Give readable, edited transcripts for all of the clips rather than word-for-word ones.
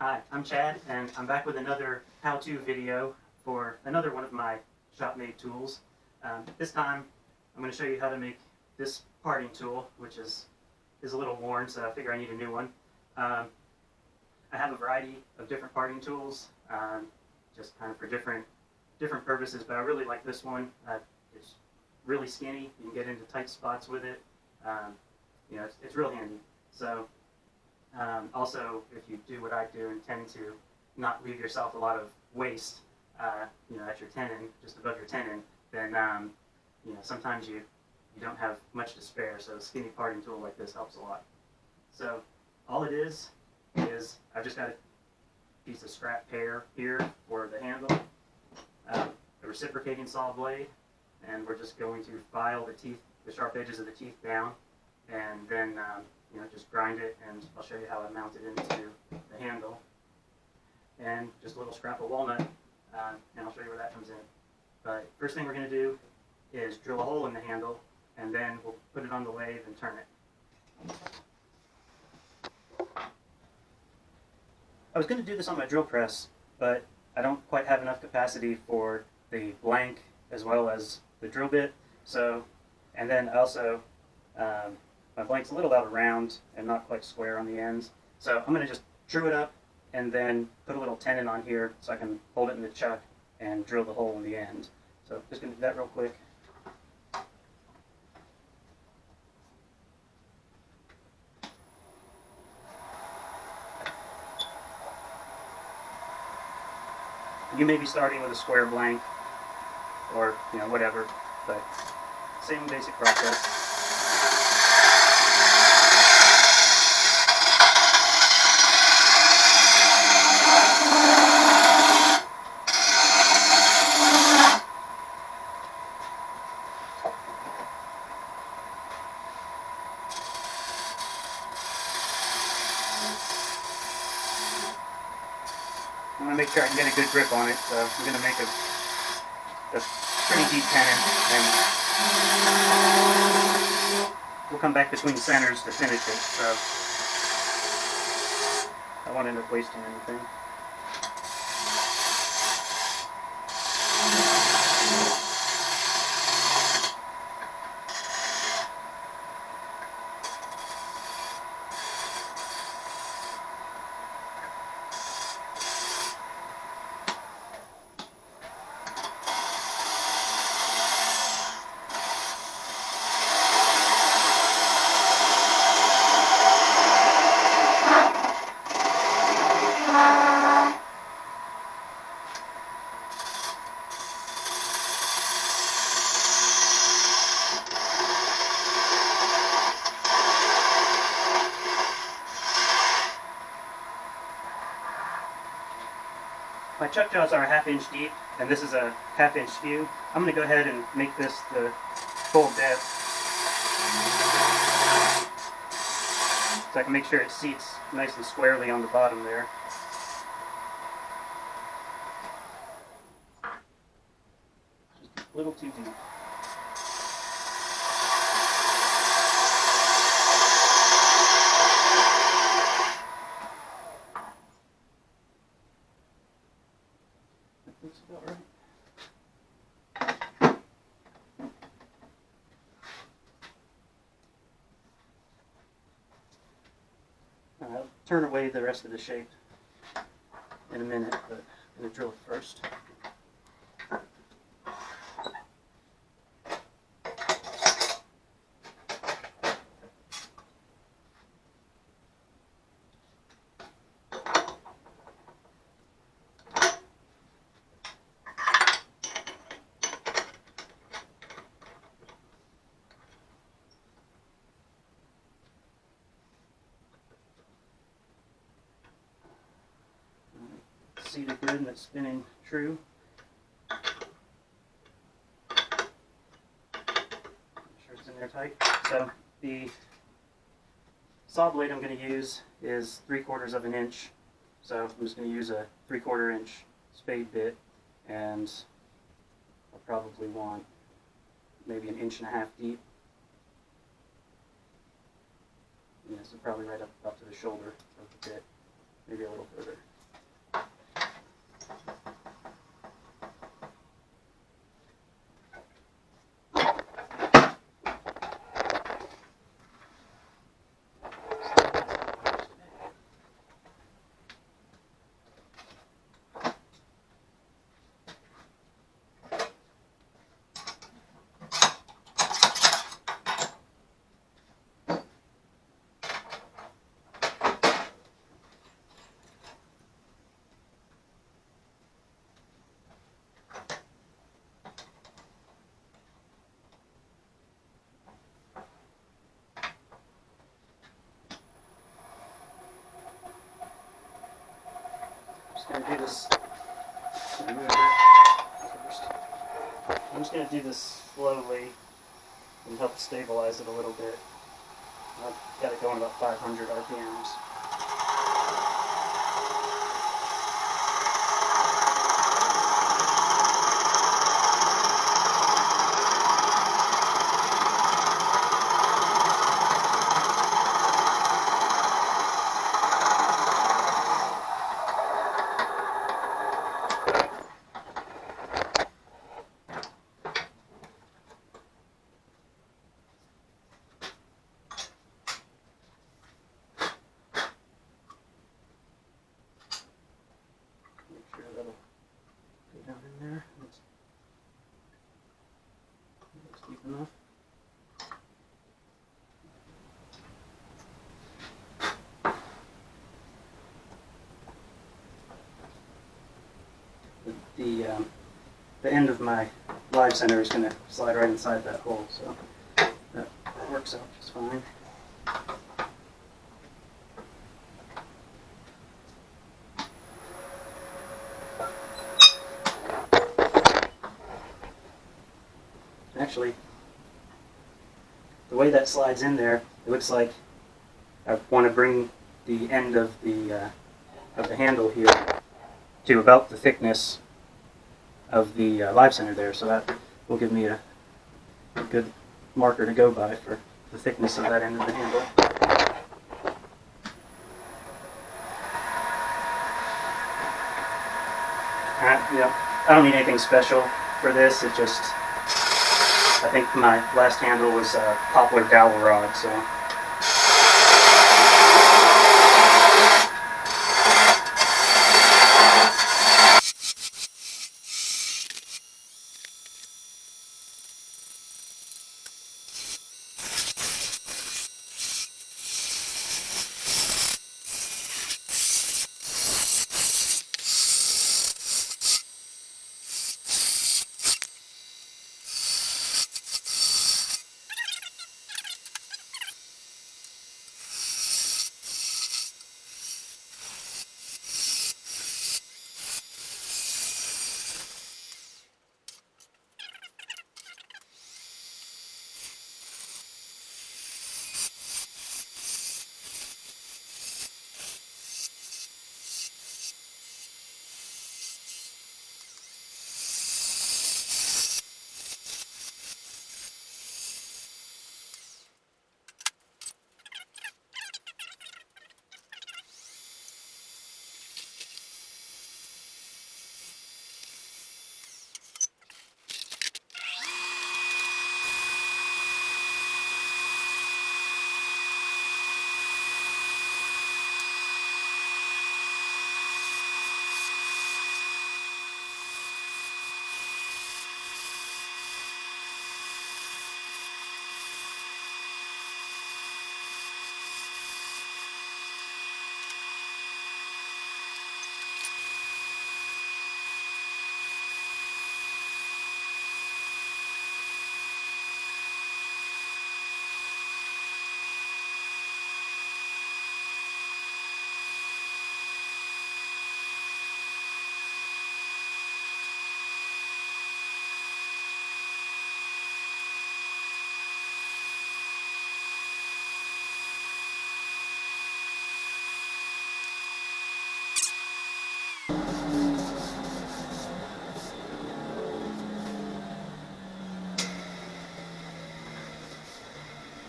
Hi, I'm Chad, and I'm back with another how-to video for another one of my shop-made tools. This time, I'm going to show you how to make this parting tool, which is a little worn, so I figure I need a new one. I have a variety of different parting tools, just kind of for different purposes, but I really like this one. It's really skinny. You can get into tight spots with it. It's real handy. So. Also, if you do what I do and tend to not leave yourself a lot of waste, at your tenon, just above your tenon, then sometimes you don't have much to spare. So a skinny parting tool like this helps a lot. So all it is I've just got a piece of scrap pear here for the handle, a reciprocating saw blade, and we're just going to file the sharp edges of the teeth down, and then just grind it, and I'll show you how I mount it into the handle. And just a little scrap of walnut, and I'll show you where that comes in. But first thing we're going to do is drill a hole in the handle, and then we'll put it on the lathe and turn it. I was going to do this on my drill press, but I don't quite have enough capacity for the blank as well as the drill bit. So, and then also, my blank's a little out of round and not quite square on the ends. So I'm going to just true it up and then put a little tenon on here so I can hold it in the chuck and drill the hole in the end. So just going to do that real quick. You may be starting with a square blank or whatever, but same basic process. I'm going to make sure I can get a good grip on it, so I'm going to make a pretty deep tenon, and we'll come back between centers to finish it, so I won't end up wasting anything. My chuck jaws are a 1/2 inch deep, and this is a 1/2 inch skew. I'm going to go ahead and make this the full depth, so I can make sure it seats nice and squarely on the bottom there. Just a little too deep. Looks about right. I'll turn away the rest of the shape in a minute, but I'm going to drill it first. Seated good and it's spinning true. Make sure it's in there tight. So the saw blade I'm going to use is 3/4 of an inch. So I'm just going to use a 3/4 inch spade bit, and I'll probably want maybe 1.5 inches deep. Yeah, so probably right up to the shoulder of the bit, maybe a little further. going to do this. Remove that first. I'm just going to do this slowly and help stabilize it a little bit. I've got it going about 500 RPMs. Make sure that'll go down in there. Looks deep enough. The end of my live center is going to slide right inside that hole, so that works out just fine. Actually, the way that slides in there, it looks like I want to bring the end of the handle here to about the thickness of the live center there, so that will give me a good marker to go by for the thickness of that end of the handle. I don't need anything special for this. It just, I think my last handle was a poplar dowel rod, so.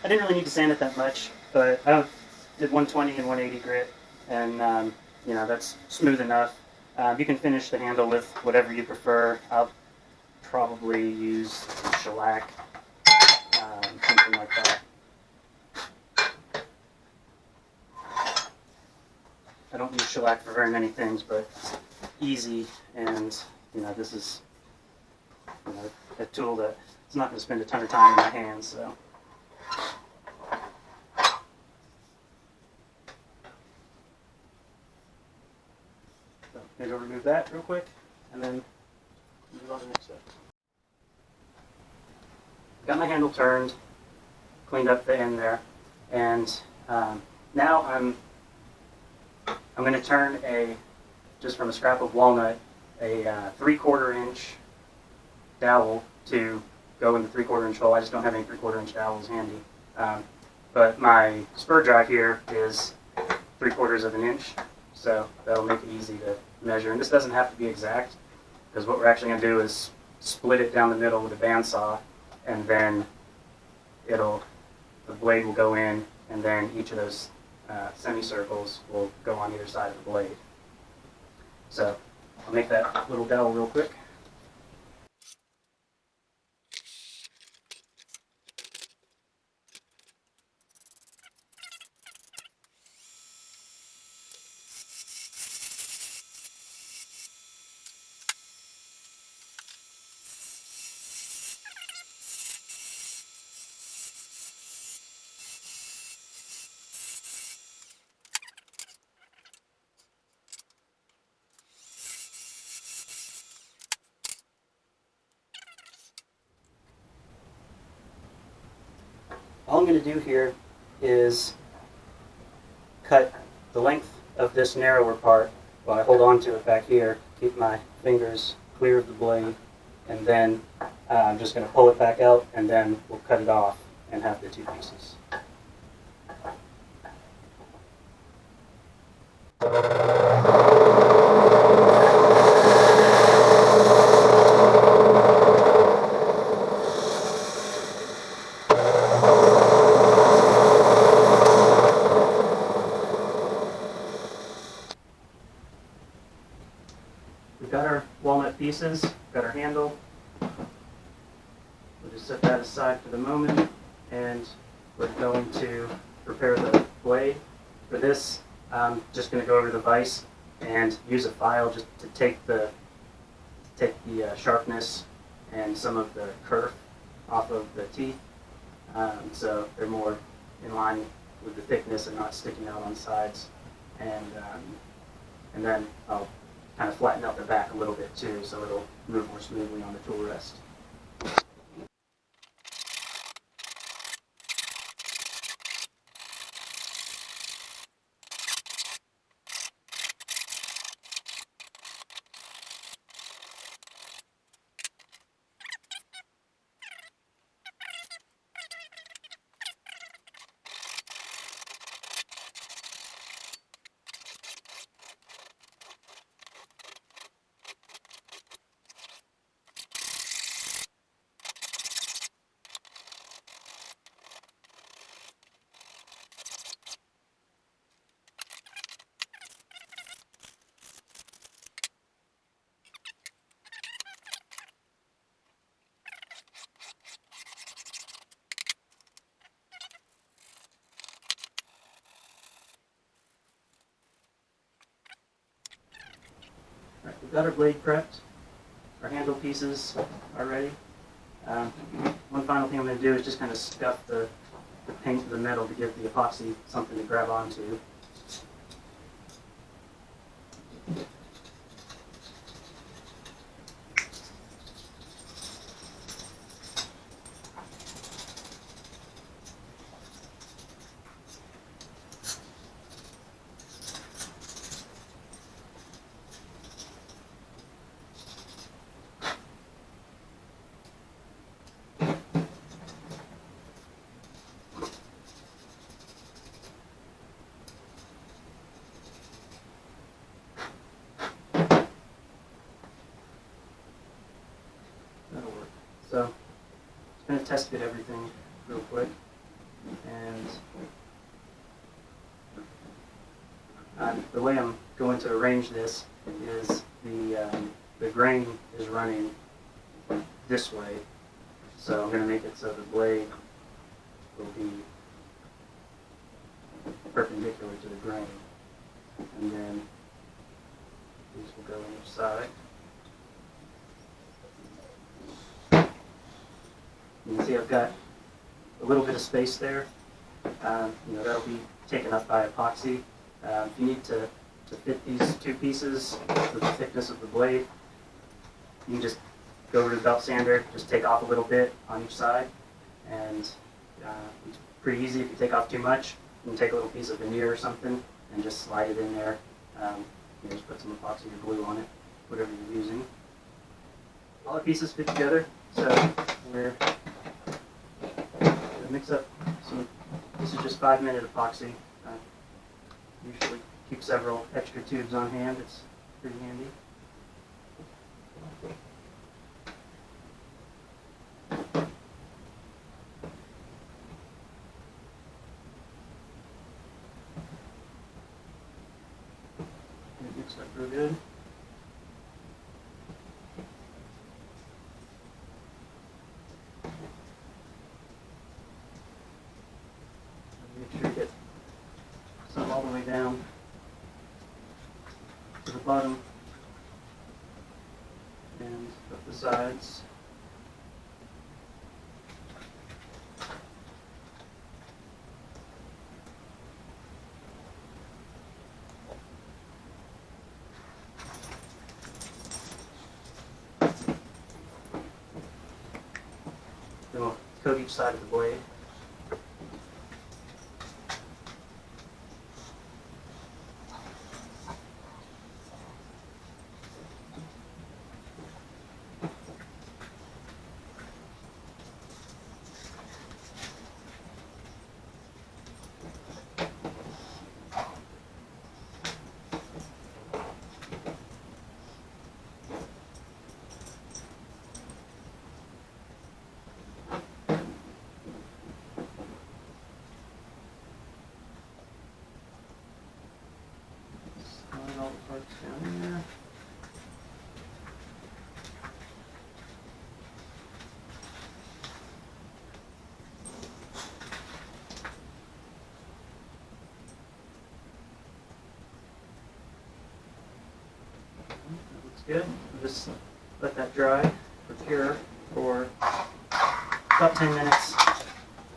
I didn't really need to sand it that much, but I did 120 and 180 grit, and you know, that's smooth enough. You can finish the handle with whatever you prefer. I'll probably use shellac, something like that. I don't use shellac for very many things, but it's easy, and you know, this is, you know, a tool that it's not going to spend a ton of time in my hands, so. I'm going to remove that real quick, and then move on to the next step. Got my handle turned, cleaned up the end there, and now I'm going to turn a just from a scrap of walnut, a 3/4 inch dowel to go in the 3/4 inch hole. I just don't have any 3/4 inch dowels handy. But my spur drive here is 3/4 of an inch, so that'll make it easy to measure. And this doesn't have to be exact, because what we're actually going to do is split it down the middle with a bandsaw, and then the blade will go in, and then each of those semicircles will go on either side of the blade. So I'll make that little dowel real quick. All I'm going to do here is cut the length of this narrower part while I hold on to it back here, keep my fingers clear of the blade, and then I'm just going to pull it back out, and then we'll cut it off and have the two pieces. We've got our walnut pieces, got our handle. We'll just set that aside for the moment, and we're going to prepare the blade. For this, I'm just going to go over the vise and use a file just to take the sharpness and some of the kerf off of the teeth, so they're more in line with the thickness and not sticking out on sides. And then I'll kind of flatten out the back a little bit too, so it'll move more smoothly on the tool rest. Right, we've got our blade prepped, our handle pieces are ready. One final thing I'm going to do is just kind of scuff the paint to the metal to give the epoxy something to grab onto. So, just going to test fit everything real quick, and the way I'm going to arrange this is the grain is running this way, so I'm going to make it so the blade will be perpendicular to the grain, and then these will go on each side. You can see I've got a little bit of space there. That'll be taken up by epoxy. If you need to fit these two pieces with the thickness of the blade, you can just go over to the belt sander, just take off a little bit on each side, and it's pretty easy. If you take off too much, you can take a little piece of veneer or something and just slide it in there. you just put some epoxy or glue on it, whatever you're using. All the pieces fit together, so we're going to mix up some. This is just 5-minute epoxy. Usually keep several extra tubes on hand. It's pretty handy. Mixed up real good. Make sure you get some all the way down to the bottom and up the sides. Then we'll coat each side of the blade. Slide all the parts down in there. That looks good. We'll just let that dry or cure for about 10 minutes.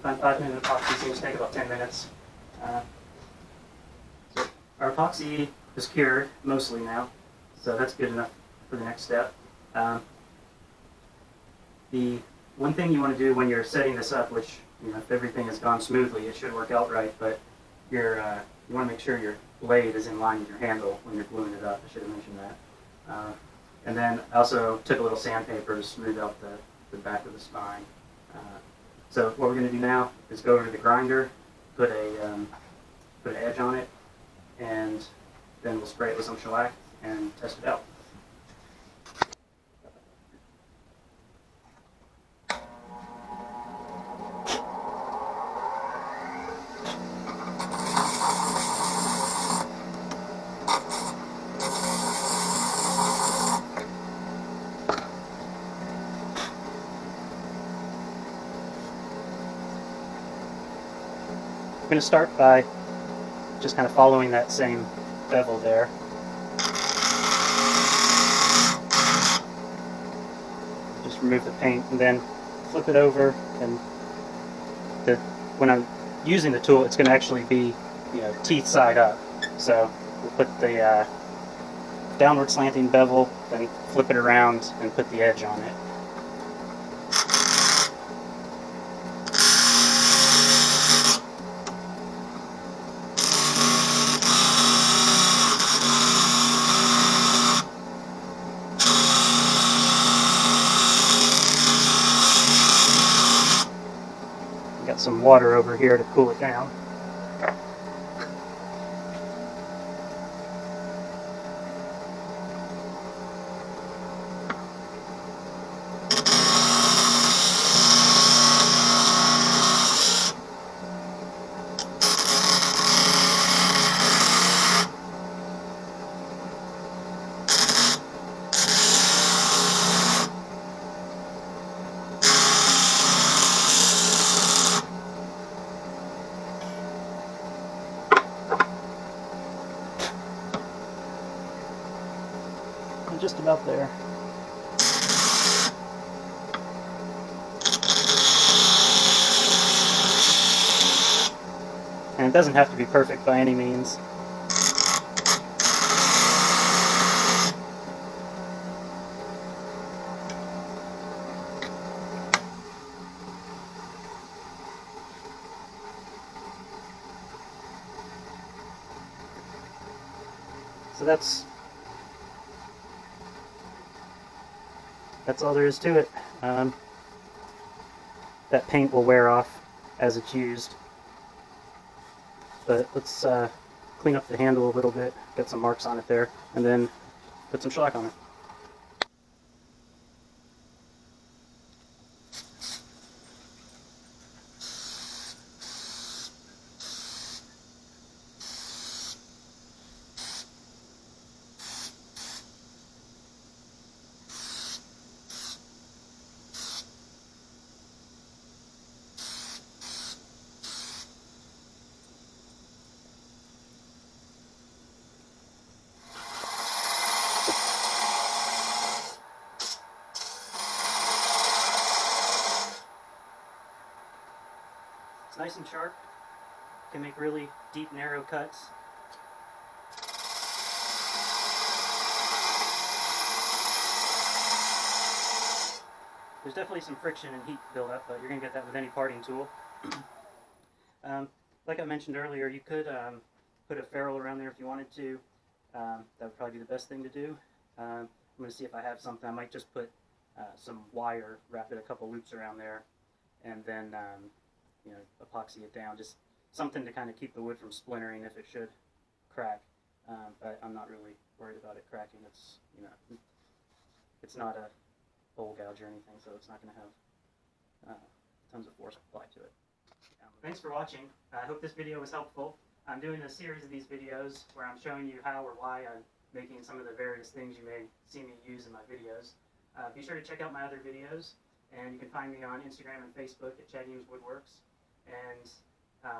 5-minute epoxy seems to take about 10 minutes. So our epoxy is cured mostly now, so that's good enough for the next step. The one thing you want to do when you're setting this up, which, you know, if everything has gone smoothly, it should work out right, but you want to make sure your blade is in line with your handle when you're gluing it up. I should have mentioned that. And then I also took a little sandpaper to smooth out the back of the spine. So what we're going to do now is go over to the grinder, put an edge on it, and then we'll spray it with some shellac and test it out. I'm going to start by just kind of following that same bevel there. Just remove the paint and then flip it over, and when I'm using the tool, it's going to actually be, you know, teeth side up. So we'll put the downward slanting bevel, then flip it around and put the edge on it. Got some water over here to cool it down. I'm just about there. And it doesn't have to be perfect by any means. So that's that's all there is to it. That paint will wear off as it's used. But let's clean up the handle a little bit, get some marks on it there, and then put some shellac on it. It's nice and sharp. Can make really deep, narrow cuts. There's definitely some friction and heat buildup, but you're going to get that with any parting tool. Like I mentioned earlier, you could put a ferrule around there if you wanted to. That would probably be the best thing to do. I'm going to see if I have something. I might just put some wire, wrap it a couple loops around there, and then you know, epoxy it down. Just something to kind of keep the wood from splintering if it should crack. But I'm not really worried about it cracking. It's, you know, it's not a bowl gouge or anything, so it's not going to have tons of force applied to it. Thanks for watching. I hope this video was helpful. I'm doing a series of these videos where I'm showing you how or why I'm making some of the various things you may see me use in my videos. Be sure to check out my other videos, and you can find me on Instagram and Facebook at Chad Eames Woodworks, and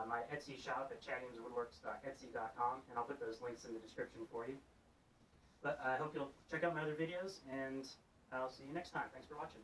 my Etsy shop at chadeameswoodworks.etsy.com, and I'll put those links in the description for you. But I hope you'll check out my other videos, and I'll see you next time. Thanks for watching.